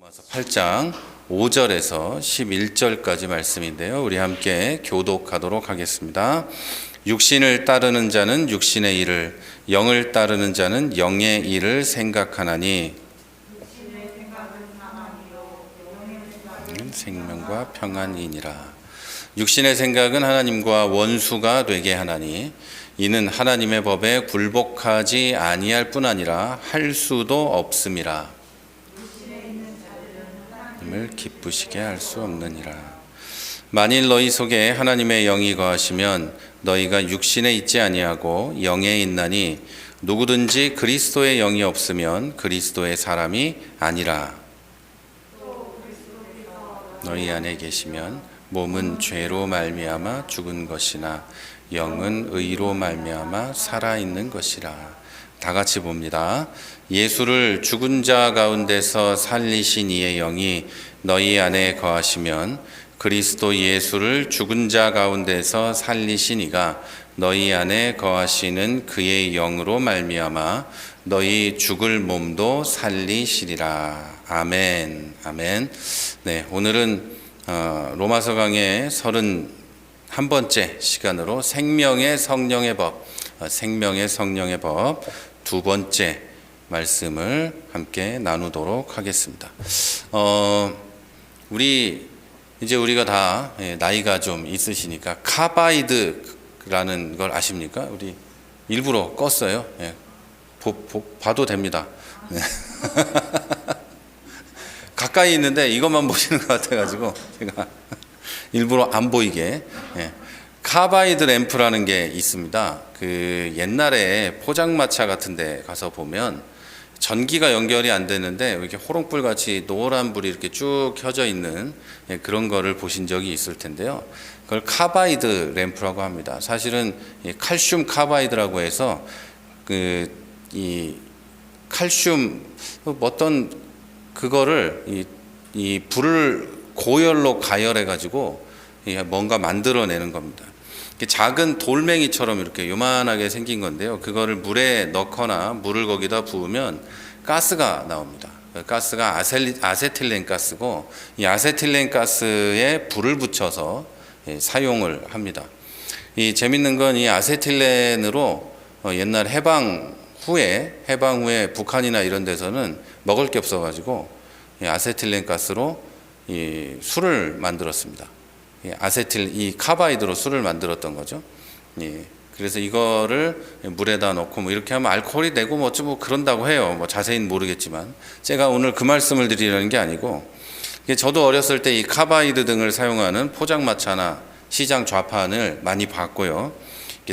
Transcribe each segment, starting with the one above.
로마서 8장 5절에서 11절까지 말씀인데요. 우리 함께 교독하도록 하겠습니다. 육신을 따르는 자는 육신의 일을, 영을 따르는 자는 영의 일을 생각하나니 생명과 평안이니라. 육신의 생각은 하나님과 원수가 되게 하나니 이는 하나님의 법에 굴복하지 아니할 뿐 아니라 할 수도 없음이라. 을 기쁘시게 할 수 없느니라. 만일 너희 속에 하나님의 영이 거하시면 너희가 육신에 있지 아니하고 영에 있나니 누구든지 그리스도의 영이 없으면 그리스도의 사람이 아니라. 너희 안에 계시면 몸은 죄로 말미암아 죽은 것이나 영은 의로 말미암아 살아 있는 것이라. 다 같이 봅니다. 예수를 죽은 자 가운데서 살리신 이의 영이 너희 안에 거하시면 그리스도 예수를 죽은 자 가운데서 살리신 이가 너희 안에 거하시는 그의 영으로 말미암아 너희 죽을 몸도 살리시리라. 아멘. 아멘. 네, 오늘은 로마서 강의 31번째 시간으로 생명의 성령의 법, 두 번째 말씀을 함께 나누도록 하겠습니다. 우리가 다 나이가 좀 있으시니까 카바이드라는 걸 아십니까? 우리 일부러 껐어요. 봐도 됩니다. 네. 가까이 있는데 이것만 보시는 것 같아가지고 제가 일부러 안 보이게. 카바이드 램프라는 게 있습니다. 그 옛날에 포장마차 같은 데 가서 보면 전기가 연결이 안 되는데 이렇게 호롱불 같이 노란 불이 이렇게 쭉 켜져 있는 그런 거를 보신 적이 있을 텐데요. 그걸 카바이드 램프라고 합니다. 사실은 칼슘 카바이드라고 해서 이 칼슘 어떤 그거를 이 불을 고열로 가열해 가지고 뭔가 만들어내는 겁니다. 작은 돌멩이처럼 이렇게 요만하게 생긴 건데요. 그거를 물에 넣거나 물을 거기다 부으면 가스가 나옵니다. 가스가 아세틸렌 가스고 이 아세틸렌 가스에 불을 붙여서 사용을 합니다. 이 재밌는 건 이 아세틸렌으로 옛날 해방 후에 북한이나 이런 데서는 먹을 게 없어가지고 아세틸렌 가스로 이 술을 만들었습니다. 이 카바이드로 술을 만들었던 거죠. 그래서 이거를 물에다 넣고 뭐 이렇게 하면 알코올이 되고 뭐 어쩌고 그런다고 해요. 뭐 자세히는 모르겠지만 제가 오늘 그 말씀을 드리려는 게 아니고, 저도 어렸을 때 이 카바이드 등을 사용하는 포장마차나 시장 좌판을 많이 봤고요.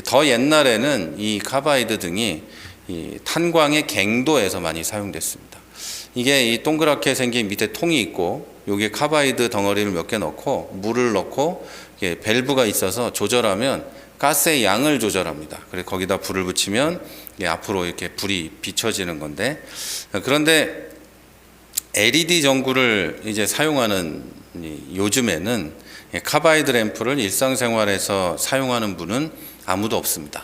더 옛날에는 이 카바이드 등이 이 탄광의 갱도에서 많이 사용됐습니다. 이게 이 동그랗게 생긴 밑에 통이 있고 여기에 카바이드 덩어리를 몇 개 넣고 물을 넣고 밸브가 있어서 조절하면 가스의 양을 조절합니다. 그래서 거기다 불을 붙이면 앞으로 이렇게 불이 비춰지는 건데, 그런데 LED 전구를 이제 사용하는 요즘에는 카바이드 램프를 일상생활에서 사용하는 분은 아무도 없습니다.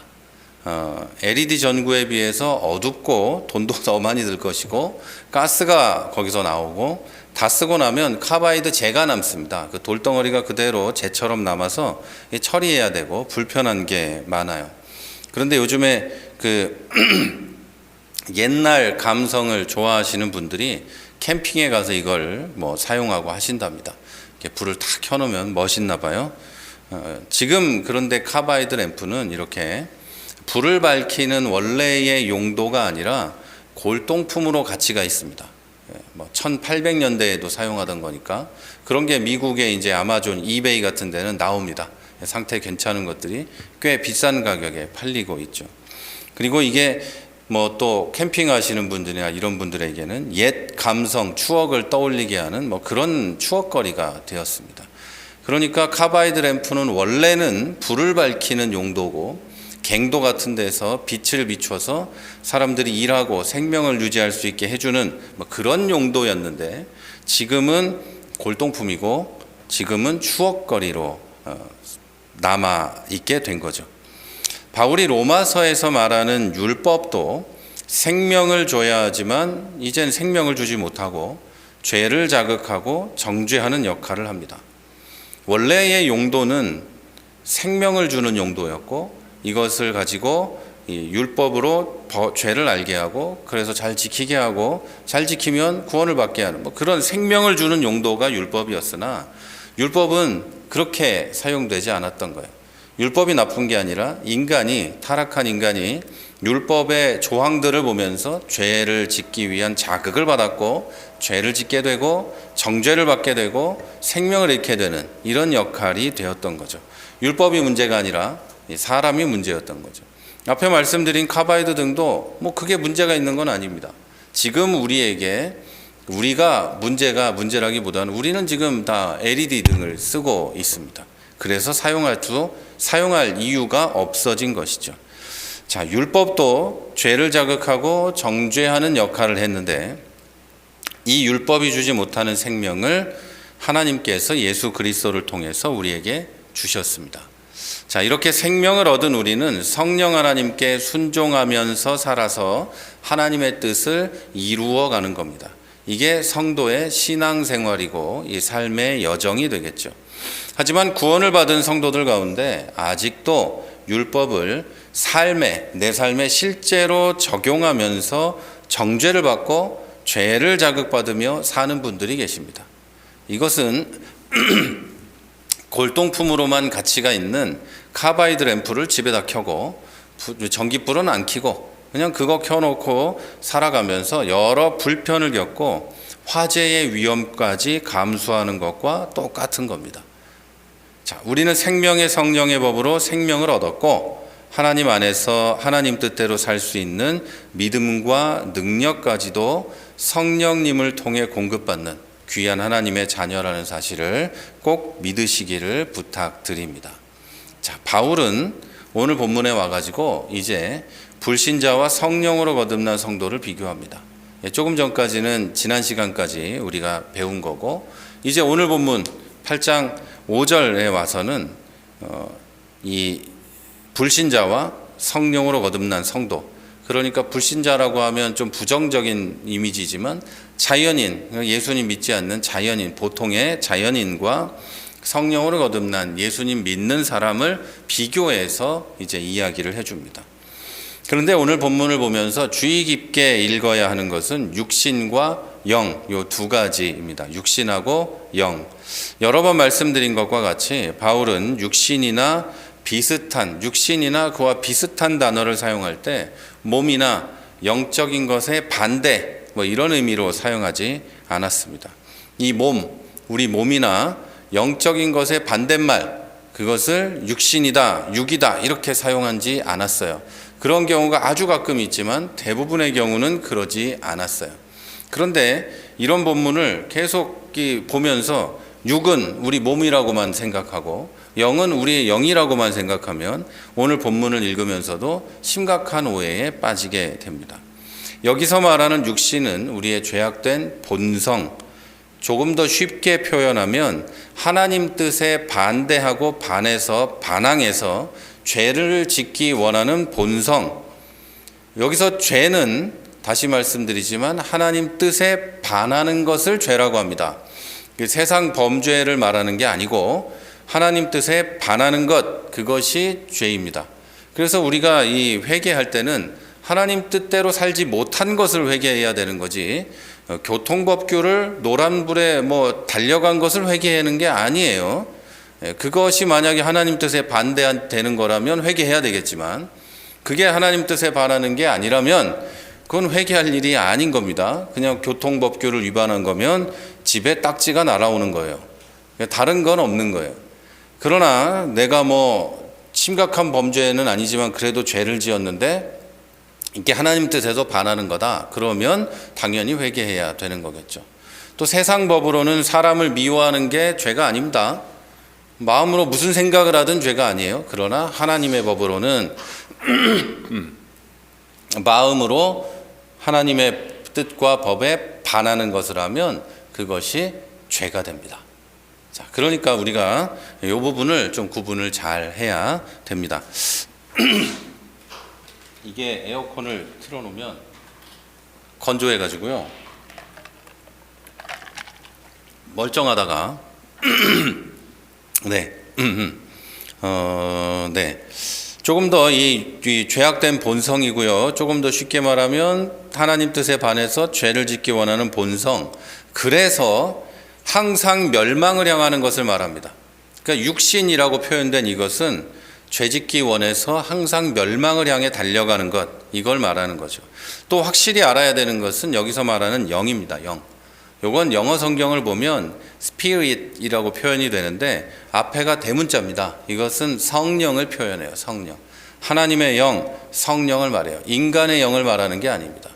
LED 전구에 비해서 어둡고 돈도 더 많이 들 것이고 가스가 거기서 나오고 다 쓰고 나면 카바이드 재가 남습니다. 그 돌덩어리가 그대로 재처럼 남아서 처리해야 되고 불편한 게 많아요. 그런데 요즘에 그 옛날 감성을 좋아하시는 분들이 캠핑에 가서 이걸 뭐 사용하고 하신답니다. 이렇게 불을 탁 켜놓으면 멋있나 봐요. 지금 그런데 카바이드 램프는 이렇게 불을 밝히는 원래의 용도가 아니라 골동품으로 가치가 있습니다. 1800년대에도 사용하던 거니까 그런 게 미국의 이제 아마존, 이베이 같은 데는 나옵니다. 상태 괜찮은 것들이 꽤 비싼 가격에 팔리고 있죠. 그리고 이게 뭐 또 캠핑하시는 분들이나 이런 분들에게는 옛 감성, 추억을 떠올리게 하는 뭐 그런 추억거리가 되었습니다. 그러니까 카바이드 램프는 원래는 불을 밝히는 용도고 갱도 같은 데서 빛을 비춰서 사람들이 일하고 생명을 유지할 수 있게 해주는 뭐 그런 용도였는데 지금은 골동품이고 지금은 추억거리로 남아있게 된 거죠. 바울이 로마서에서 말하는 율법도 생명을 줘야 하지만 이젠 생명을 주지 못하고 죄를 자극하고 정죄하는 역할을 합니다. 원래의 용도는 생명을 주는 용도였고, 이것을 가지고 이 율법으로 죄를 알게 하고, 그래서 잘 지키게 하고, 잘 지키면 구원을 받게 하는 그런 생명을 주는 용도가 율법이었으나, 율법은 그렇게 사용되지 않았던 거예요. 율법이 나쁜 게 아니라 타락한 인간이 율법의 조항들을 보면서 죄를 짓기 위한 자극을 받았고, 죄를 짓게 되고 정죄를 받게 되고 생명을 잃게 되는 이런 역할이 되었던 거죠. 율법이 문제가 아니라 사람이 문제였던 거죠. 앞에 말씀드린 카바이드 등도 그게 문제가 있는 건 아닙니다. 지금 우리가 문제라기보다는 우리는 지금 다 LED 등을 쓰고 있습니다. 그래서 사용할 이유가 없어진 것이죠. 자, 율법도 죄를 자극하고 정죄하는 역할을 했는데, 이 율법이 주지 못하는 생명을 하나님께서 예수 그리스도를 통해서 우리에게 주셨습니다. 자, 이렇게 생명을 얻은 우리는 성령 하나님께 순종하면서 살아서 하나님의 뜻을 이루어가는 겁니다. 이게 성도의 신앙생활이고 이 삶의 여정이 되겠죠. 하지만 구원을 받은 성도들 가운데 아직도 율법을 내 삶에 실제로 적용하면서 정죄를 받고 죄를 자극받으며 사는 분들이 계십니다. 이것은 골동품으로만 가치가 있는 카바이드 램프를 집에다 켜고 전기불은 안 켜고 그냥 그거 켜놓고 살아가면서 여러 불편을 겪고 화재의 위험까지 감수하는 것과 똑같은 겁니다. 자, 우리는 생명의 성령의 법으로 생명을 얻었고, 하나님 안에서 하나님 뜻대로 살 수 있는 믿음과 능력까지도 성령님을 통해 공급받는 귀한 하나님의 자녀라는 사실을 꼭 믿으시기를 부탁드립니다. 자, 바울은 오늘 본문에 와가지고 이제 불신자와 성령으로 거듭난 성도를 비교합니다. 조금 전까지는 지난 시간까지 우리가 배운 거고, 이제 오늘 본문 8장 5절에 와서는 이 불신자와 성령으로 거듭난 성도, 그러니까 불신자라고 하면 좀 부정적인 이미지지만 자연인, 예수님 믿지 않는 자연인, 보통의 자연인과 성령으로 거듭난 예수님 믿는 사람을 비교해서 이제 이야기를 해줍니다. 그런데 오늘 본문을 보면서 주의 깊게 읽어야 하는 것은 육신과 영, 요 두 가지입니다. 육신하고 영. 여러 번 말씀드린 것과 같이 바울은 육신이나 그와 비슷한 단어를 사용할 때 몸이나 영적인 것의 반대, 이런 의미로 사용하지 않았습니다. 이 우리 몸이나 영적인 것의 반대말, 그것을 육신이다, 육이다 이렇게 사용하지 않았어요. 그런 경우가 아주 가끔 있지만 대부분의 경우는 그러지 않았어요. 그런데 이런 본문을 계속 보면서 육은 우리 몸이라고만 생각하고 영은 우리의 영이라고만 생각하면 오늘 본문을 읽으면서도 심각한 오해에 빠지게 됩니다. 여기서 말하는 육신은 우리의 죄악된 본성, 조금 더 쉽게 표현하면 하나님 뜻에 반대하고 반항해서 죄를 짓기 원하는 본성. 여기서 죄는 다시 말씀드리지만 하나님 뜻에 반하는 것을 죄라고 합니다. 세상 범죄를 말하는 게 아니고 하나님 뜻에 반하는 것, 그것이 죄입니다. 그래서 우리가 이 회개할 때는 하나님 뜻대로 살지 못한 것을 회개해야 되는 거지, 교통법규를 노란불에 달려간 것을 회개하는 게 아니에요. 그것이 만약에 하나님 뜻에 반대되는 거라면 회개해야 되겠지만, 그게 하나님 뜻에 반하는 게 아니라면 그건 회개할 일이 아닌 겁니다. 그냥 교통법규를 위반한 거면 집에 딱지가 날아오는 거예요. 다른 건 없는 거예요. 그러나 내가 심각한 범죄는 아니지만 그래도 죄를 지었는데 이게 하나님 뜻에서 반하는 거다. 그러면 당연히 회개해야 되는 거겠죠. 또 세상 법으로는 사람을 미워하는 게 죄가 아닙니다. 마음으로 무슨 생각을 하든 죄가 아니에요. 그러나 하나님의 법으로는 마음으로 하나님의 뜻과 법에 반하는 것을 하면 그것이 죄가 됩니다. 자, 그러니까 우리가 이 부분을 좀 구분을 잘 해야 됩니다. 이게 에어컨을 틀어놓으면 건조해가지고요. 멀쩡하다가 네, 네. 조금 더 이 죄악된 본성이고요. 조금 더 쉽게 말하면 하나님 뜻에 반해서 죄를 짓기 원하는 본성. 그래서 항상 멸망을 향하는 것을 말합니다. 그러니까 육신이라고 표현된 이것은 죄짓기 원해서 항상 멸망을 향해 달려가는 것, 이걸 말하는 거죠. 또 확실히 알아야 되는 것은 여기서 말하는 영입니다. 영. 요건 영어 성경을 보면 spirit이라고 표현이 되는데 앞에가 대문자입니다. 이것은 성령을 표현해요. 성령. 하나님의 영, 성령을 말해요. 인간의 영을 말하는 게 아닙니다.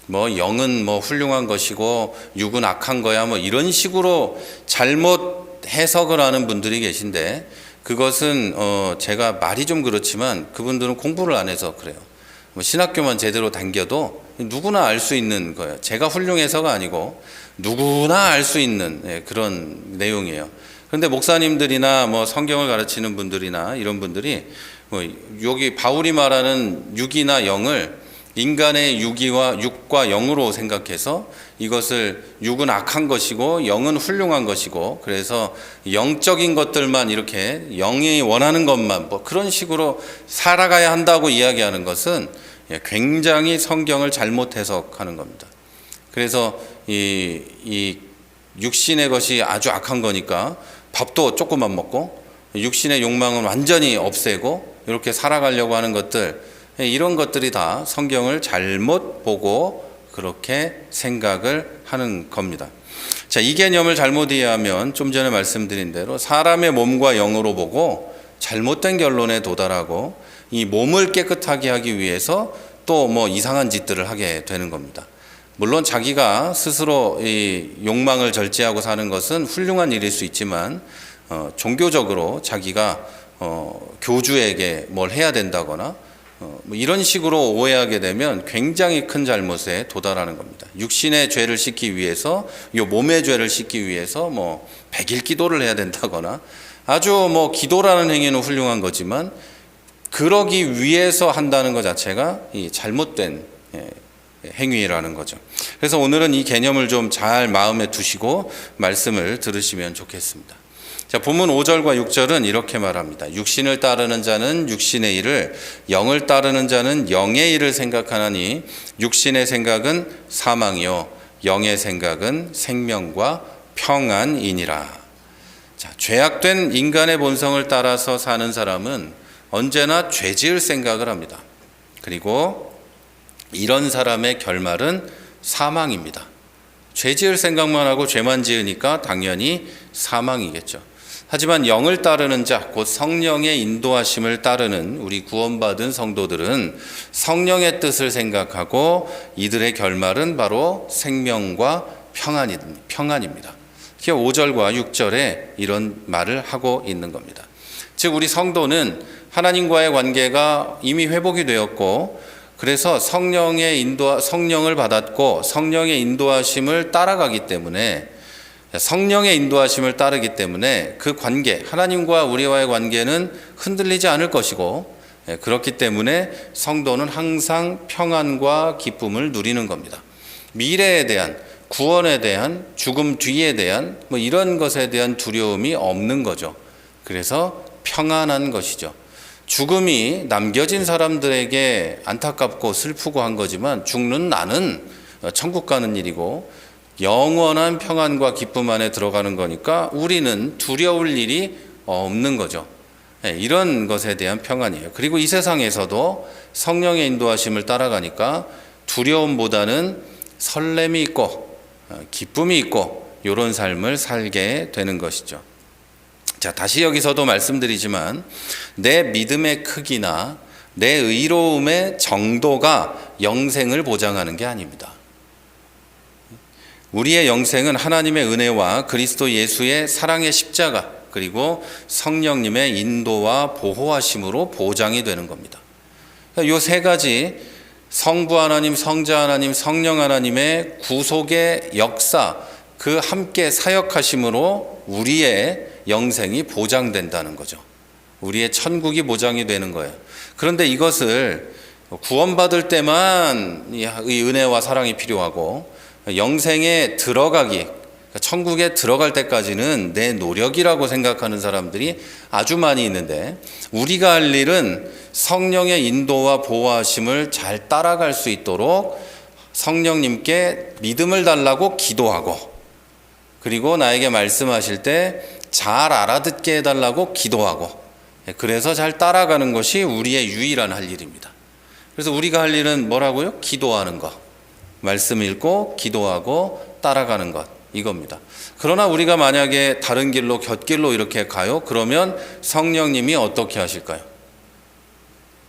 뭐 영은 뭐 훌륭한 것이고 육은 악한 거야 뭐 이런 식으로 잘못 해석을 하는 분들이 계신데, 그것은 제가 말이 좀 그렇지만 그분들은 공부를 안 해서 그래요. 뭐 신학교만 제대로 다녀도 누구나 알 수 있는 거예요. 제가 훌륭해서가 아니고 누구나 알 수 있는 그런 내용이에요. 그런데 목사님들이나 뭐 성경을 가르치는 분들이나 이런 분들이 뭐 여기 바울이 말하는 육이나 영을 인간의 육과 영으로 생각해서 이것을 육은 악한 것이고 영은 훌륭한 것이고, 그래서 영적인 것들만 이렇게 영이 원하는 것만 뭐 그런 식으로 살아가야 한다고 이야기하는 것은 굉장히 성경을 잘못 해석하는 겁니다. 그래서 이 육신의 것이 아주 악한 거니까 밥도 조금만 먹고 육신의 욕망은 완전히 없애고 이렇게 살아가려고 하는 것들, 이런 것들이 다 성경을 잘못 보고 그렇게 생각을 하는 겁니다. 자, 이 개념을 잘못 이해하면 좀 전에 말씀드린 대로 사람의 몸과 영으로 보고 잘못된 결론에 도달하고 이 몸을 깨끗하게 하기 위해서 또 뭐 이상한 짓들을 하게 되는 겁니다. 물론 자기가 스스로 이 욕망을 절제하고 사는 것은 훌륭한 일일 수 있지만 종교적으로 자기가 교주에게 뭘 해야 된다거나 뭐 이런 식으로 오해하게 되면 굉장히 큰 잘못에 도달하는 겁니다. 육신의 죄를 씻기 위해서, 이 몸의 죄를 씻기 위해서 뭐 100일 기도를 해야 된다거나, 아주 뭐 기도라는 행위는 훌륭한 거지만 그러기 위해서 한다는 것 자체가 이 잘못된 행위라는 거죠. 그래서 오늘은 이 개념을 좀 잘 마음에 두시고 말씀을 들으시면 좋겠습니다. 자, 본문 5절과 6절은 이렇게 말합니다. 육신을 따르는 자는 육신의 일을, 영을 따르는 자는 영의 일을 생각하나니 육신의 생각은 사망이요 영의 생각은 생명과 평안이니라. 자, 죄악된 인간의 본성을 따라서 사는 사람은 언제나 죄지을 생각을 합니다. 그리고 이런 사람의 결말은 사망입니다. 죄지을 생각만 하고 죄만 지으니까 당연히 사망이겠죠. 하지만 영을 따르는 자, 곧 성령의 인도하심을 따르는 우리 구원받은 성도들은 성령의 뜻을 생각하고 이들의 결말은 바로 생명과 평안입니다. 5절과 6절에 이런 말을 하고 있는 겁니다. 즉 우리 성도는 하나님과의 관계가 이미 회복이 되었고, 그래서 성령을 받았고 성령의 인도하심을 따라가기 때문에, 성령의 인도하심을 따르기 때문에 그 관계, 하나님과 우리와의 관계는 흔들리지 않을 것이고, 그렇기 때문에 성도는 항상 평안과 기쁨을 누리는 겁니다. 미래에 대한, 구원에 대한, 죽음 뒤에 대한 뭐 이런 것에 대한 두려움이 없는 거죠. 그래서 평안한 것이죠. 죽음이 남겨진 사람들에게 안타깝고 슬프고 한 거지만 죽는 나는 천국 가는 일이고 영원한 평안과 기쁨 안에 들어가는 거니까 우리는 두려울 일이 없는 거죠. 이런 것에 대한 평안이에요. 그리고 이 세상에서도 성령의 인도하심을 따라가니까 두려움보다는 설렘이 있고 기쁨이 있고 이런 삶을 살게 되는 것이죠. 자, 다시 여기서도 말씀드리지만 내 믿음의 크기나 내 의로움의 정도가 영생을 보장하는 게 아닙니다. 우리의 영생은 하나님의 은혜와 그리스도 예수의 사랑의 십자가, 그리고 성령님의 인도와 보호하심으로 보장이 되는 겁니다. 이 세 가지, 성부 하나님, 성자 하나님, 성령 하나님의 구속의 역사, 그 함께 사역하심으로 우리의 영생이 보장된다는 거죠. 우리의 천국이 보장이 되는 거예요. 그런데 이것을 구원받을 때만 이 은혜와 사랑이 필요하고 영생에 들어가기, 천국에 들어갈 때까지는 내 노력이라고 생각하는 사람들이 아주 많이 있는데, 우리가 할 일은 성령의 인도와 보호하심을 잘 따라갈 수 있도록 성령님께 믿음을 달라고 기도하고, 그리고 나에게 말씀하실 때 잘 알아듣게 해달라고 기도하고, 그래서 잘 따라가는 것이 우리의 유일한 할 일입니다. 그래서 우리가 할 일은 뭐라고요? 기도하는 것, 말씀 읽고 기도하고 따라가는 것, 이겁니다. 그러나 우리가 만약에 다른 길로, 곁길로 이렇게 가요? 그러면 성령님이 어떻게 하실까요?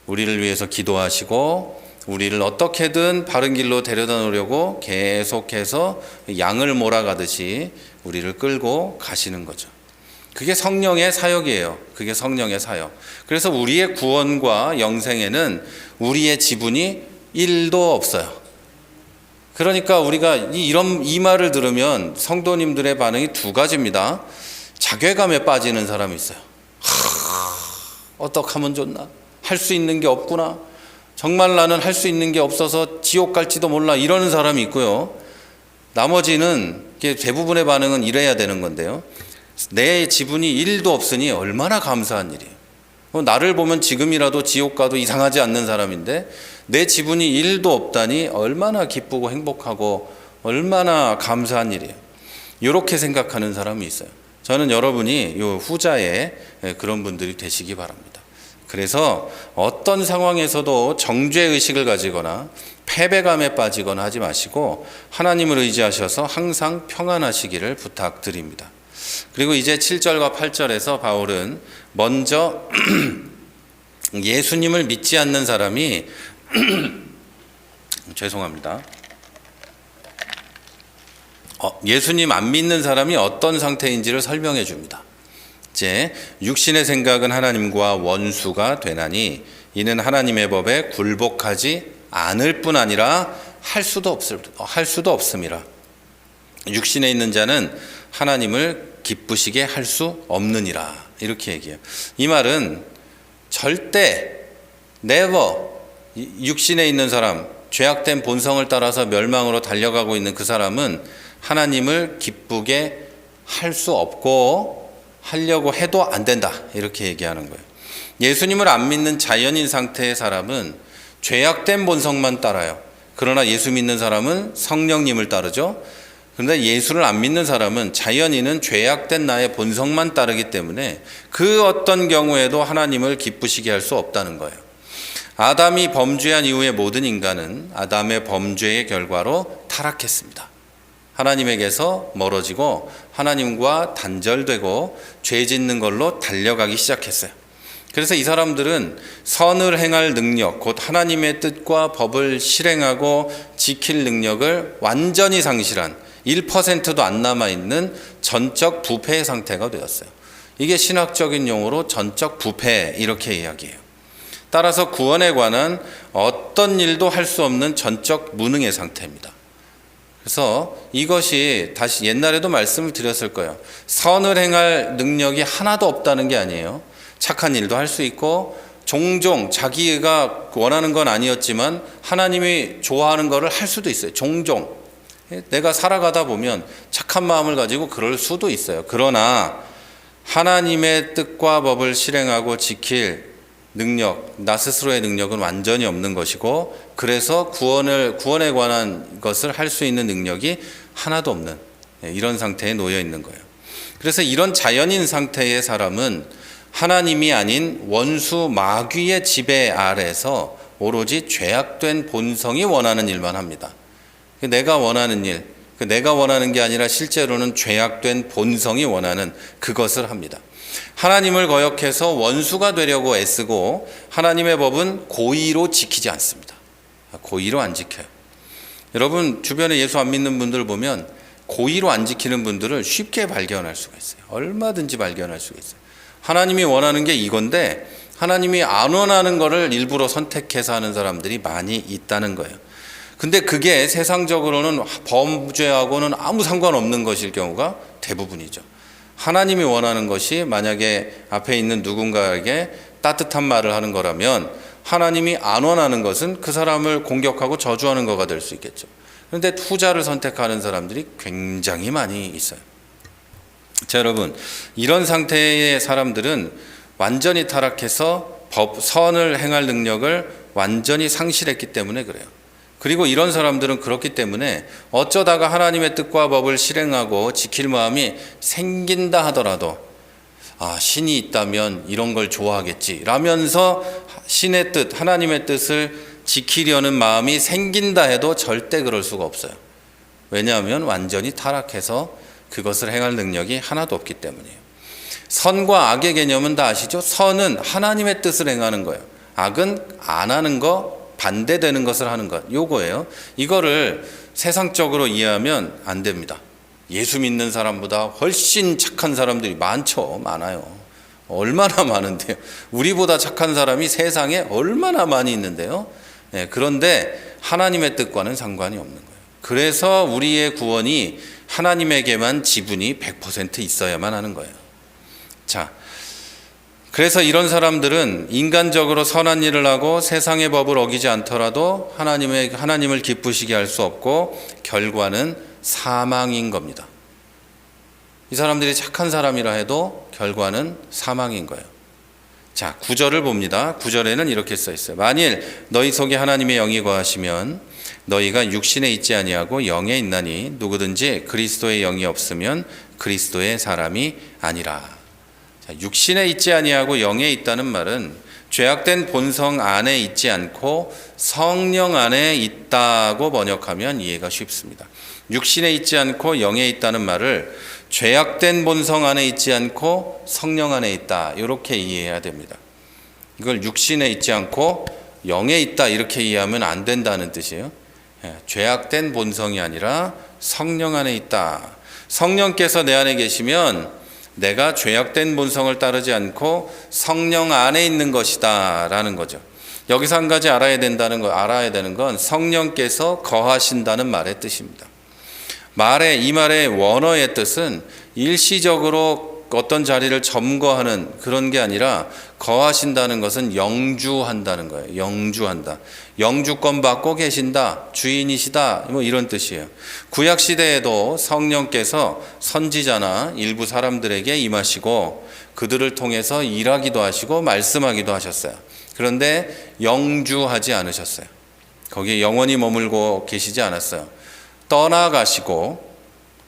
우리를 위해서 기도하시고 우리를 어떻게든 바른 길로 데려다 놓으려고 계속해서 양을 몰아가듯이 우리를 끌고 가시는 거죠. 그게 성령의 사역이에요. 그게 성령의 사역. 그래서 우리의 구원과 영생에는 우리의 지분이 1도 없어요. 그러니까 우리가 이 말을 들으면 성도님들의 반응이 두 가지입니다. 자괴감에 빠지는 사람이 있어요. 어떻게 하면 좋나? 할 수 있는 게 없구나. 정말 나는 할 수 있는 게 없어서 지옥 갈지도 몰라. 이러는 사람이 있고요. 나머지는, 대부분의 반응은 이래야 되는 건데요. 내 지분이 1도 없으니 얼마나 감사한 일이에요. 나를 보면 지금이라도 지옥 가도 이상하지 않는 사람인데 내 지분이 1도 없다니 얼마나 기쁘고 행복하고 얼마나 감사한 일이에요. 이렇게 생각하는 사람이 있어요. 저는 여러분이 이 후자에 그런 분들이 되시기 바랍니다. 그래서 어떤 상황에서도 정죄의식을 가지거나 패배감에 빠지거나 하지 마시고 하나님을 의지하셔서 항상 평안하시기를 부탁드립니다. 그리고 이제 7절과 8절에서 바울은 먼저 예수님을 믿지 않는 사람이 죄송합니다. 예수님 안 믿는 사람이 어떤 상태인지를 설명해 줍니다. 이제 육신의 생각은 하나님과 원수가 되나니 이는 하나님의 법에 굴복하지 않을 뿐 아니라 할 수도 없음이라. 육신에 있는 자는 하나님을 기쁘시게 할 수 없느니라. 이렇게 얘기해요. 이 말은 절대 never 육신에 있는 사람, 죄악된 본성을 따라서 멸망으로 달려가고 있는 그 사람은 하나님을 기쁘게 할 수 없고 하려고 해도 안 된다. 이렇게 얘기하는 거예요. 예수님을 안 믿는 자연인 상태의 사람은 죄악된 본성만 따라요. 그러나 예수 믿는 사람은 성령님을 따르죠. 그런데 예수를 안 믿는 사람은 자연인은 죄악된 나의 본성만 따르기 때문에 그 어떤 경우에도 하나님을 기쁘시게 할 수 없다는 거예요. 아담이 범죄한 이후에 모든 인간은 아담의 범죄의 결과로 타락했습니다. 하나님에게서 멀어지고 하나님과 단절되고 죄 짓는 걸로 달려가기 시작했어요. 그래서 이 사람들은 선을 행할 능력, 곧 하나님의 뜻과 법을 실행하고 지킬 능력을 완전히 상실한 1%도 안 남아있는 전적 부패의 상태가 되었어요. 이게 신학적인 용어로 전적 부패 이렇게 이야기해요. 따라서 구원에 관한 어떤 일도 할 수 없는 전적 무능의 상태입니다. 그래서 이것이 다시 옛날에도 말씀을 드렸을 거예요. 선을 행할 능력이 하나도 없다는 게 아니에요. 착한 일도 할 수 있고 종종 자기가 원하는 건 아니었지만 하나님이 좋아하는 거를 할 수도 있어요. 종종. 내가 살아가다 보면 착한 마음을 가지고 그럴 수도 있어요. 그러나 하나님의 뜻과 법을 실행하고 지킬 능력, 나 스스로의 능력은 완전히 없는 것이고 그래서 구원에 관한 것을 할 수 있는 능력이 하나도 없는 이런 상태에 놓여 있는 거예요. 그래서 이런 자연인 상태의 사람은 하나님이 아닌 원수 마귀의 지배 아래서 오로지 죄악된 본성이 원하는 일만 합니다. 내가 원하는 일, 내가 원하는 게 아니라 실제로는 죄악된 본성이 원하는 그것을 합니다. 하나님을 거역해서 원수가 되려고 애쓰고 하나님의 법은 고의로 지키지 않습니다. 고의로 안 지켜요. 여러분 주변에 예수 안 믿는 분들 보면 고의로 안 지키는 분들을 쉽게 발견할 수가 있어요. 얼마든지 발견할 수가 있어요. 하나님이 원하는 게 이건데 하나님이 안 원하는 거를 일부러 선택해서 하는 사람들이 많이 있다는 거예요. 근데 그게 세상적으로는 범죄하고는 아무 상관없는 것일 경우가 대부분이죠. 하나님이 원하는 것이 만약에 앞에 있는 누군가에게 따뜻한 말을 하는 거라면 하나님이 안 원하는 것은 그 사람을 공격하고 저주하는 거가 될 수 있겠죠. 그런데 후자를 선택하는 사람들이 굉장히 많이 있어요. 자, 여러분, 이런 상태의 사람들은 완전히 타락해서 선을 행할 능력을 완전히 상실했기 때문에 그래요. 그리고 이런 사람들은 그렇기 때문에 어쩌다가 하나님의 뜻과 법을 실행하고 지킬 마음이 생긴다 하더라도 신이 있다면 이런 걸 좋아하겠지 라면서 신의 뜻, 하나님의 뜻을 지키려는 마음이 생긴다 해도 절대 그럴 수가 없어요. 왜냐하면 완전히 타락해서 그것을 행할 능력이 하나도 없기 때문이에요. 선과 악의 개념은 다 아시죠? 선은 하나님의 뜻을 행하는 거예요. 악은 안 하는 거, 반대되는 것을 하는 것, 요거예요. 이거를 세상적으로 이해하면 안 됩니다. 예수 믿는 사람보다 훨씬 착한 사람들이 많아요. 얼마나 많은데요. 우리보다 착한 사람이 세상에 얼마나 많이 있는데요. 그런데 하나님의 뜻과는 상관이 없는 거예요. 그래서 우리의 구원이 하나님에게만 지분이 100% 있어야만 하는 거예요. 자, 그래서 이런 사람들은 인간적으로 선한 일을 하고 세상의 법을 어기지 않더라도 하나님을 기쁘시게 할 수 없고 결과는 사망인 겁니다. 이 사람들이 착한 사람이라 해도 결과는 사망인 거예요. 자, 9절을 봅니다. 9절에는 이렇게 써 있어요. 만일 너희 속에 하나님의 영이 거하시면 너희가 육신에 있지 아니하고 영에 있나니 누구든지 그리스도의 영이 없으면 그리스도의 사람이 아니라. 자, 육신에 있지 아니하고 영에 있다는 말은 죄악된 본성 안에 있지 않고 성령 안에 있다고 번역하면 이해가 쉽습니다. 육신에 있지 않고 영에 있다는 말을 죄악된 본성 안에 있지 않고 성령 안에 있다, 이렇게 이해해야 됩니다. 이걸 육신에 있지 않고 영에 있다 이렇게 이해하면 안 된다는 뜻이에요. 죄악된 본성이 아니라 성령 안에 있다. 성령께서 내 안에 계시면 내가 죄악된 본성을 따르지 않고 성령 안에 있는 것이다 라는 거죠. 여기서 한 가지 알아야 되는 건 성령께서 거하신다는 말의 뜻입니다. 이 말의 원어의 뜻은 일시적으로 어떤 자리를 점거하는 그런 게 아니라 거하신다는 것은 영주한다는 거예요. 영주한다. 영주권 받고 계신다. 주인이시다. 뭐 이런 뜻이에요. 구약 시대에도 성령께서 선지자나 일부 사람들에게 임하시고 그들을 통해서 일하기도 하시고 말씀하기도 하셨어요. 그런데 영주하지 않으셨어요. 거기에 영원히 머물고 계시지 않았어요. 떠나가시고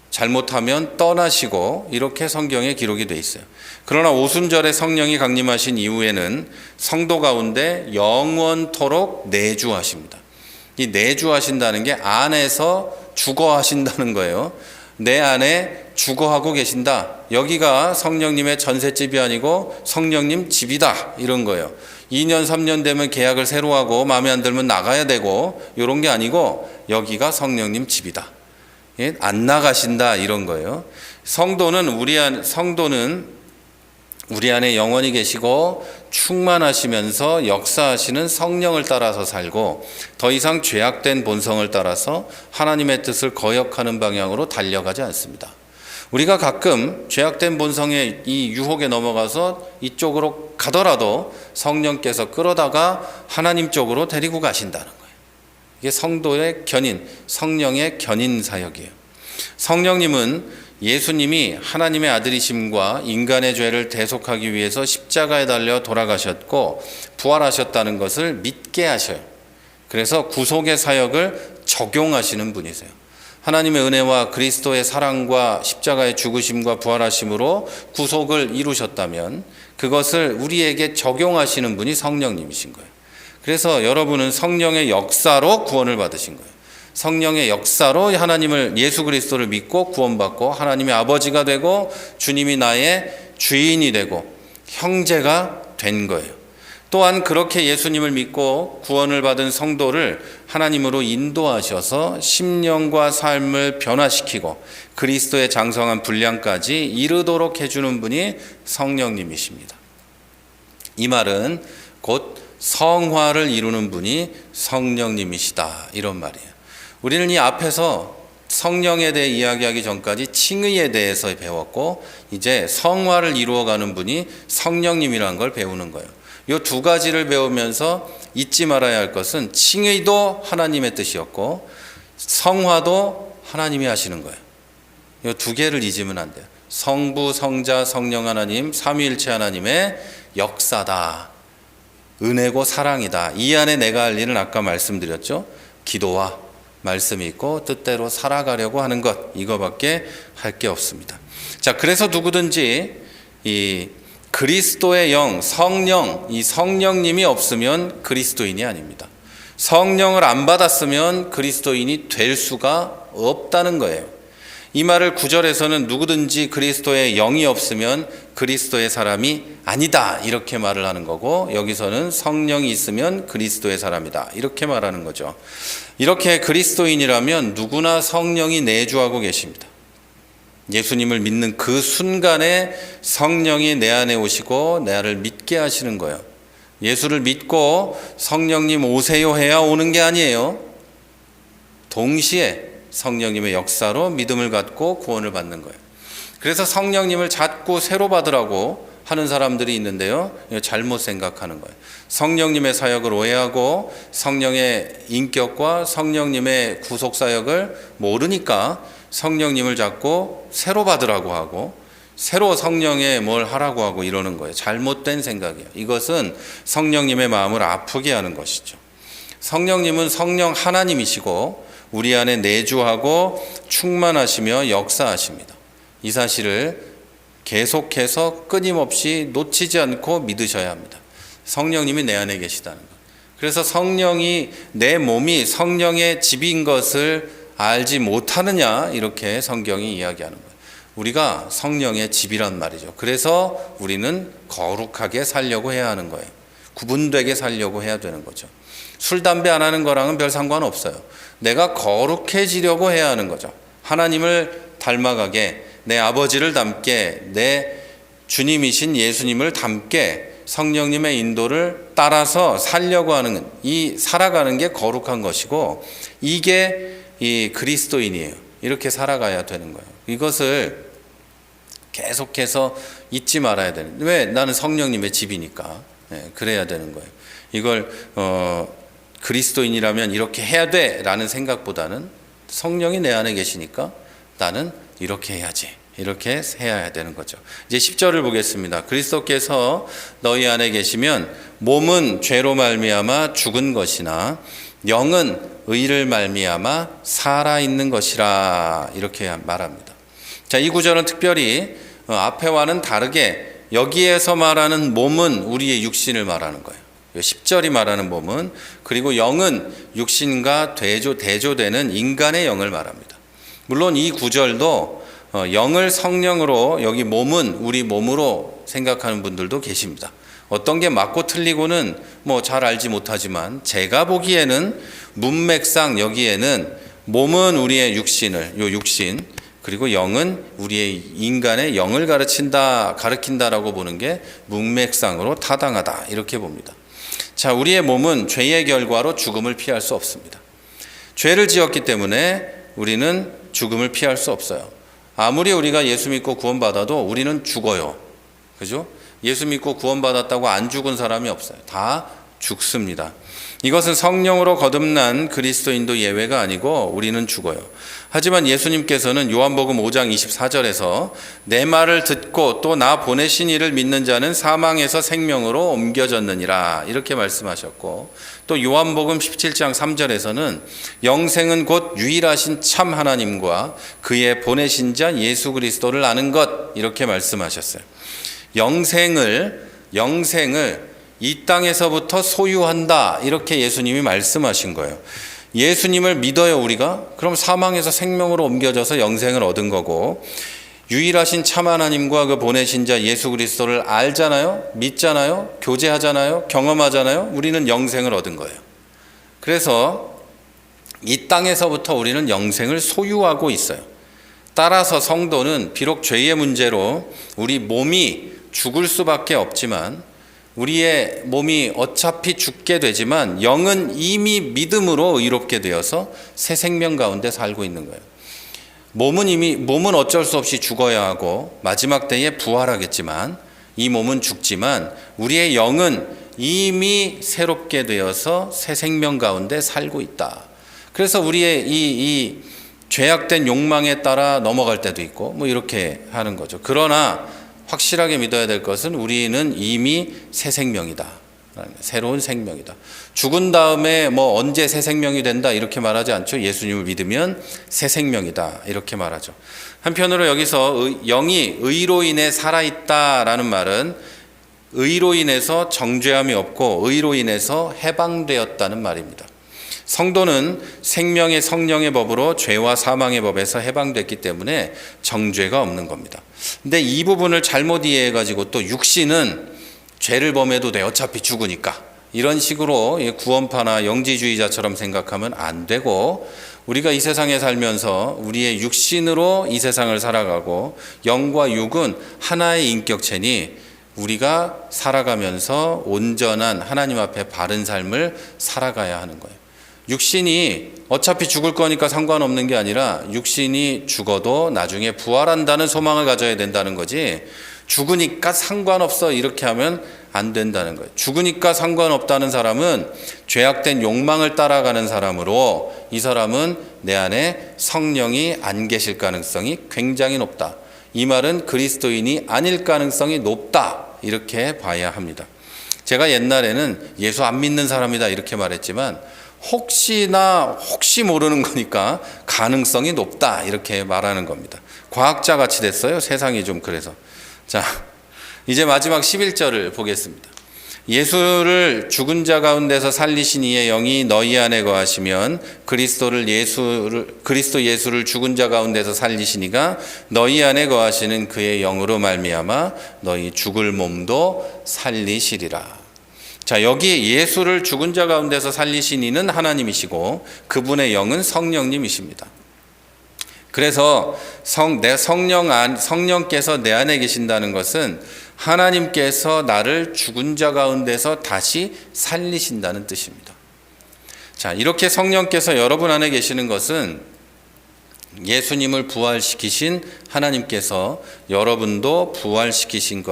잘못하면 떠나시고 이렇게 성경에 기록이 돼 있어요. 그러나 오순절에 성령이 강림하신 이후에는 성도 가운데 영원토록 내주하십니다. 이 내주하신다는 게 안에서 주거하신다는 거예요. 내 안에 주거하고 계신다. 여기가 성령님의 전셋집이 아니고 성령님 집이다 이런 거예요. 2년 3년 되면 계약을 새로 하고 마음에 안 들면 나가야 되고 이런 게 아니고 여기가 성령님 집이다. 안 나가신다 이런 거예요. 성도는 우리 안에 영원히 계시고 충만하시면서 역사하시는 성령을 따라서 살고 더 이상 죄악된 본성을 따라서 하나님의 뜻을 거역하는 방향으로 달려가지 않습니다. 우리가 가끔 죄악된 본성의 이 유혹에 넘어가서 이쪽으로 가더라도 성령께서 끌어다가 하나님 쪽으로 데리고 가신다는 거예요. 이게 성도의 견인, 성령의 견인 사역이에요. 성령님은 예수님이 하나님의 아들이심과 인간의 죄를 대속하기 위해서 십자가에 달려 돌아가셨고 부활하셨다는 것을 믿게 하셔요. 그래서 구속의 사역을 적용하시는 분이세요. 하나님의 은혜와 그리스도의 사랑과 십자가의 죽으심과 부활하심으로 구속을 이루셨다면 그것을 우리에게 적용하시는 분이 성령님이신 거예요. 그래서 여러분은 성령의 역사로 구원을 받으신 거예요. 성령의 역사로 예수 그리스도를 믿고 구원받고 하나님의 아버지가 되고 주님이 나의 주인이 되고 형제가 된 거예요. 또한 그렇게 예수님을 믿고 구원을 받은 성도를 하나님으로 인도하셔서 심령과 삶을 변화시키고 그리스도의 장성한 분량까지 이르도록 해주는 분이 성령님이십니다. 이 말은 곧 성화를 이루는 분이 성령님이시다 이런 말이에요. 우리는 이 앞에서 성령에 대해 이야기하기 전까지 칭의에 대해서 배웠고 이제 성화를 이루어가는 분이 성령님이라는 걸 배우는 거예요. 이 두 가지를 배우면서 잊지 말아야 할 것은 칭의도 하나님의 뜻이었고 성화도 하나님이 하시는 거예요. 이 두 개를 잊으면 안 돼요. 성부, 성자, 성령 하나님, 삼위일체 하나님의 역사다. 은혜고 사랑이다. 이 안에 내가 할 일은 아까 말씀드렸죠. 기도와 말씀이 있고 뜻대로 살아가려고 하는 것, 이거밖에 할 게 없습니다. 자, 그래서 누구든지 이 그리스도의 영, 성령, 이 성령님이 없으면 그리스도인이 아닙니다. 성령을 안 받았으면 그리스도인이 될 수가 없다는 거예요. 이 말을 9절에서는 누구든지 그리스도의 영이 없으면 그리스도의 사람이 아니다, 이렇게 말을 하는 거고, 여기서는 성령이 있으면 그리스도의 사람이다, 이렇게 말하는 거죠. 이렇게 그리스도인이라면 누구나 성령이 내주하고 계십니다. 예수님을 믿는 그 순간에 성령이 내 안에 오시고 나를 믿게 하시는 거예요. 예수를 믿고 성령님 오세요 해야 오는 게 아니에요. 동시에 성령님의 역사로 믿음을 갖고 구원을 받는 거예요. 그래서 성령님을 자꾸 새로 받으라고 하는 사람들이 있는데요, 잘못 생각하는 거예요. 성령님의 사역을 오해하고 성령의 인격과 성령님의 구속사역을 모르니까 성령님을 자꾸 새로 받으라고 하고 새로 성령에 뭘 하라고 하고 이러는 거예요. 잘못된 생각이에요. 이것은 성령님의 마음을 아프게 하는 것이죠. 성령님은 성령 하나님이시고 우리 안에 내주하고 충만하시며 역사하십니다. 이 사실을 계속해서 끊임없이 놓치지 않고 믿으셔야 합니다. 성령님이 내 안에 계시다는 것. 그래서 성령이, 내 몸이 성령의 집인 것을 알지 못하느냐, 이렇게 성경이 이야기하는 거예요. 우리가 성령의 집이란 말이죠. 그래서 우리는 거룩하게 살려고 해야 하는 거예요. 구분되게 살려고 해야 되는 거죠. 술, 담배 안 하는 거랑은 별 상관없어요. 내가 거룩해지려고 해야 하는 거죠. 하나님을 닮아가게, 내 아버지를 닮게, 내 주님이신 예수님을 닮게 성령님의 인도를 따라서 살려고 하는, 이 살아가는 게 거룩한 것이고, 이게 이 그리스도인이에요. 이렇게 살아가야 되는 거예요. 이것을 계속해서 잊지 말아야 되는. 왜? 나는 성령님의 집이니까. 그래야 되는 거예요. 이걸 그리스도인이라면 이렇게 해야 돼라는 생각보다는 성령이 내 안에 계시니까 나는 이렇게 해야지, 이렇게 해야 되는 거죠. 이제 10절을 보겠습니다. 그리스도께서 너희 안에 계시면 몸은 죄로 말미암아 죽은 것이나 영은 의를 말미암아 살아있는 것이라, 이렇게 말합니다. 자, 이 구절은 특별히 앞에와는 다르게 여기에서 말하는 몸은 우리의 육신을 말하는 거예요. 10절이 말하는 몸은, 그리고 영은 육신과 대조되는 인간의 영을 말합니다. 물론 이 구절도 영을 성령으로, 여기 몸은 우리 몸으로 생각하는 분들도 계십니다. 어떤 게 맞고 틀리고는 뭐 잘 알지 못하지만 제가 보기에는 문맥상 여기에는 몸은 우리의 육신을, 요 육신, 그리고 영은 우리의 인간의 영을 가르친다라고 보는 게 문맥상으로 타당하다, 이렇게 봅니다. 자, 우리의 몸은 죄의 결과로 죽음을 피할 수 없습니다. 죄를 지었기 때문에 우리는 죽음을 피할 수 없어요. 아무리 우리가 예수 믿고 구원받아도 우리는 죽어요. 그죠? 예수 믿고 구원받았다고 안 죽은 사람이 없어요. 다 죽습니다. 이것은 성령으로 거듭난 그리스도인도 예외가 아니고 우리는 죽어요. 하지만 예수님께서는 요한복음 5장 24절에서 내 말을 듣고 또 나 보내신 이를 믿는 자는 사망에서 생명으로 옮겨졌느니라, 이렇게 말씀하셨고, 또 요한복음 17장 3절에서는 영생은 곧 유일하신 참 하나님과 그의 보내신 자 예수 그리스도를 아는 것, 이렇게 말씀하셨어요. 영생을 이 땅에서부터 소유한다, 이렇게 예수님이 말씀하신 거예요. 예수님을 믿어요 우리가? 그럼 사망에서 생명으로 옮겨져서 영생을 얻은 거고, 유일하신 참 하나님과 그 보내신 자 예수 그리스도를 알잖아요, 믿잖아요, 교제하잖아요, 경험하잖아요. 우리는 영생을 얻은 거예요. 그래서 이 땅에서부터 우리는 영생을 소유하고 있어요. 따라서 성도는 비록 죄의 문제로 우리 몸이 죽을 수밖에 없지만, 우리의 몸이 어차피 죽게 되지만 영은 이미 믿음으로 의롭게 되어서 새 생명 가운데 살고 있는 거예요. 몸은 어쩔 수 없이 죽어야 하고 마지막 때에 부활하겠지만, 이 몸은 죽지만 우리의 영은 이미 새롭게 되어서 새 생명 가운데 살고 있다. 그래서 우리의 이 죄악된 욕망에 따라 넘어갈 때도 있고 뭐 이렇게 하는 거죠. 그러나 확실하게 믿어야 될 것은 우리는 이미 새 생명이다. 새로운 생명이다. 죽은 다음에 뭐 언제 새 생명이 된다 이렇게 말하지 않죠. 예수님을 믿으면 새 생명이다 이렇게 말하죠. 한편으로 여기서 영이 의로 인해 살아있다라는 말은 의로 인해서 정죄함이 없고 의로 인해서 해방되었다는 말입니다. 성도는 생명의 성령의 법으로 죄와 사망의 법에서 해방됐기 때문에 정죄가 없는 겁니다. 근데 이 부분을 잘못 이해해가지고 또 육신은 죄를 범해도 돼 어차피 죽으니까 이런 식으로 구원파나 영지주의자처럼 생각하면 안 되고, 우리가 이 세상에 살면서 우리의 육신으로 이 세상을 살아가고 영과 육은 하나의 인격체니 우리가 살아가면서 온전한 하나님 앞에 바른 삶을 살아가야 하는 거예요. 육신이 어차피 죽을 거니까 상관없는 게 아니라 육신이 죽어도 나중에 부활한다는 소망을 가져야 된다는 거지, 죽으니까 상관없어 이렇게 하면 안 된다는 거예요. 죽으니까 상관없다는 사람은 죄악된 욕망을 따라가는 사람으로, 이 사람은 내 안에 성령이 안 계실 가능성이 굉장히 높다. 이 말은 그리스도인이 아닐 가능성이 높다 이렇게 봐야 합니다. 제가 옛날에는 예수 안 믿는 사람이다 이렇게 말했지만 혹시 모르는 거니까 가능성이 높다 이렇게 말하는 겁니다. 과학자 같이 됐어요 세상이 좀. 그래서 자, 이제 마지막 11절을 보겠습니다. 예수를 죽은 자 가운데서 살리신 이의 영이 너희 안에 거하시면 그리스도 예수를 죽은 자 가운데서 살리시니가 너희 안에 거하시는 그의 영으로 말미암아 너희 죽을 몸도 살리시리라. 자, 여기 예수를 죽은 자 가운데서 살리신 이는 하나님이시고 그분의 영은 성령님이십니다. 그래서 성령께서 내 안에 계신다는 것은 하나님께서 나를 죽은 자 가운데서 다시 살리신다는 뜻입니다. 자, 이렇게 성령께서 여러분 안에 계시는 것은 예수님을 부활시키신 하나님께서 여러분도 부활시키실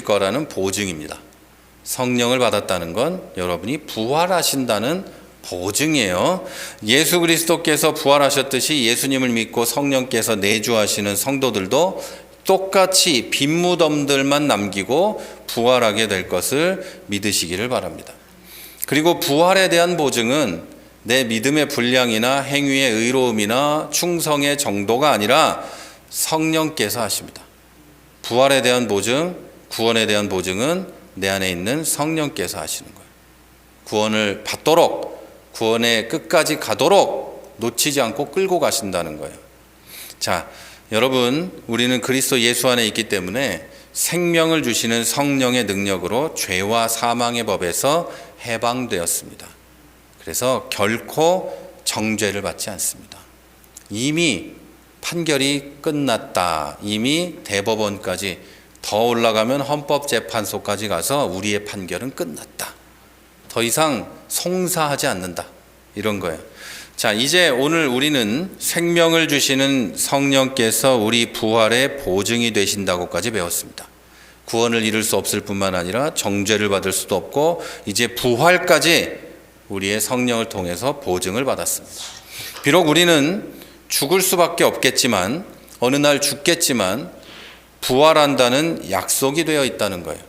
거라는 보증입니다. 성령을 받았다는 건 여러분이 부활하신다는 보증이에요. 예수 그리스도께서 부활하셨듯이 예수님을 믿고 성령께서 내주하시는 성도들도 똑같이 빈 무덤들만 남기고 부활하게 될 것을 믿으시기를 바랍니다. 그리고 부활에 대한 보증은 내 믿음의 분량이나 행위의 의로움이나 충성의 정도가 아니라 성령께서 하십니다. 부활에 대한 보증, 구원에 대한 보증은 내 안에 있는 성령께서 하시는 거예요. 구원을 받도록, 구원의 끝까지 가도록 놓치지 않고 끌고 가신다는 거예요. 자, 여러분, 우리는 그리스도 예수 안에 있기 때문에 생명을 주시는 성령의 능력으로 죄와 사망의 법에서 해방되었습니다. 그래서 결코 정죄를 받지 않습니다. 이미 판결이 끝났다. 이미 대법원까지, 더 올라가면 헌법재판소까지 가서 우리의 판결은 끝났다. 더 이상 송사하지 않는다. 이런 거예요. 자, 이제 오늘 우리는 생명을 주시는 성령께서 우리 부활의 보증이 되신다고까지 배웠습니다. 구원을 이룰 수 없을 뿐만 아니라 정죄를 받을 수도 없고 이제 부활까지 우리의 성령을 통해서 보증을 받았습니다. 비록 우리는 죽을 수밖에 없겠지만, 어느 날 죽겠지만 부활한다는 약속이 되어 있다는 거예요.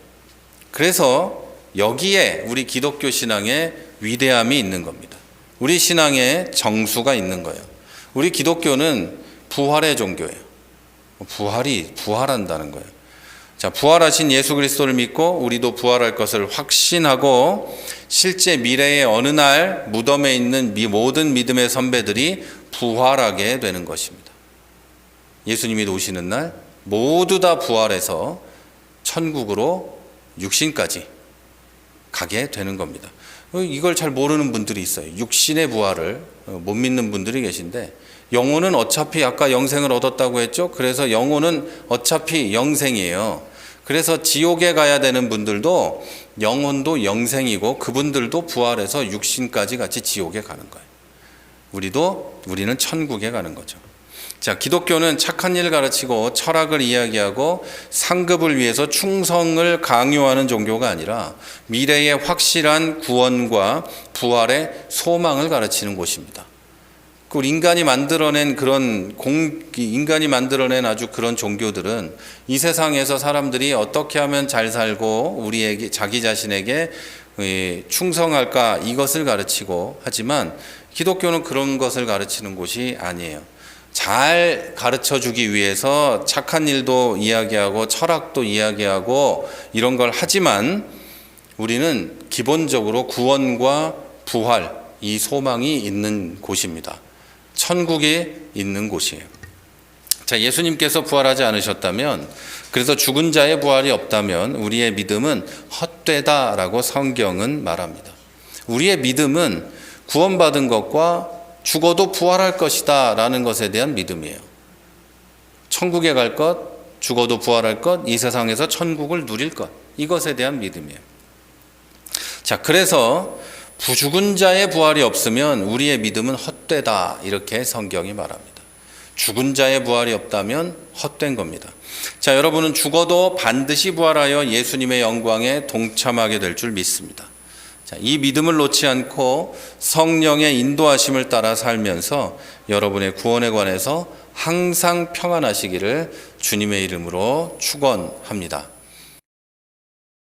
그래서 여기에 우리 기독교 신앙의 위대함이 있는 겁니다. 우리 신앙의 정수가 있는 거예요. 우리 기독교는 부활의 종교예요. 부활한다는 거예요. 자, 부활하신 예수 그리스도를 믿고 우리도 부활할 것을 확신하고 실제 미래의 어느 날 무덤에 있는 모든 믿음의 선배들이 부활하게 되는 것입니다. 예수님이 오시는 날 모두 다 부활해서 천국으로 육신까지 가게 되는 겁니다. 이걸 잘 모르는 분들이 있어요. 육신의 부활을 못 믿는 분들이 계신데, 영혼은 어차피 아까 영생을 얻었다고 했죠. 그래서 영혼은 어차피 영생이에요. 그래서 지옥에 가야 되는 분들도 영혼도 영생이고 그분들도 부활해서 육신까지 같이 지옥에 가는 거예요. 우리는 천국에 가는 거죠. 자, 기독교는 착한 일 가르치고 철학을 이야기하고 상급을 위해서 충성을 강요하는 종교가 아니라 미래의 확실한 구원과 부활의 소망을 가르치는 곳입니다. 그 인간이 만들어낸 아주 그런 종교들은 이 세상에서 사람들이 어떻게 하면 잘 살고 우리에게 자기 자신에게 충성할까 이것을 가르치고 하지만 기독교는 그런 것을 가르치는 곳이 아니에요. 잘 가르쳐 주기 위해서 착한 일도 이야기하고 철학도 이야기하고 이런 걸 하지만 우리는 기본적으로 구원과 부활, 이 소망이 있는 곳입니다. 천국에 있는 곳이에요. 자, 예수님께서 부활하지 않으셨다면, 그래서 죽은 자의 부활이 없다면 우리의 믿음은 헛되다라고 성경은 말합니다. 우리의 믿음은 구원받은 것과 죽어도 부활할 것이다 라는 것에 대한 믿음이에요. 천국에 갈 것, 죽어도 부활할 것, 이 세상에서 천국을 누릴 것, 이것에 대한 믿음이에요. 자, 그래서 죽은 자의 부활이 없으면 우리의 믿음은 헛되다, 이렇게 성경이 말합니다. 죽은 자의 부활이 없다면 헛된 겁니다. 자, 여러분은 죽어도 반드시 부활하여 예수님의 영광에 동참하게 될 줄 믿습니다. 자, 이 믿음을 놓지 않고 성령의 인도하심을 따라 살면서 여러분의 구원에 관해서 항상 평안하시기를 주님의 이름으로 축원합니다.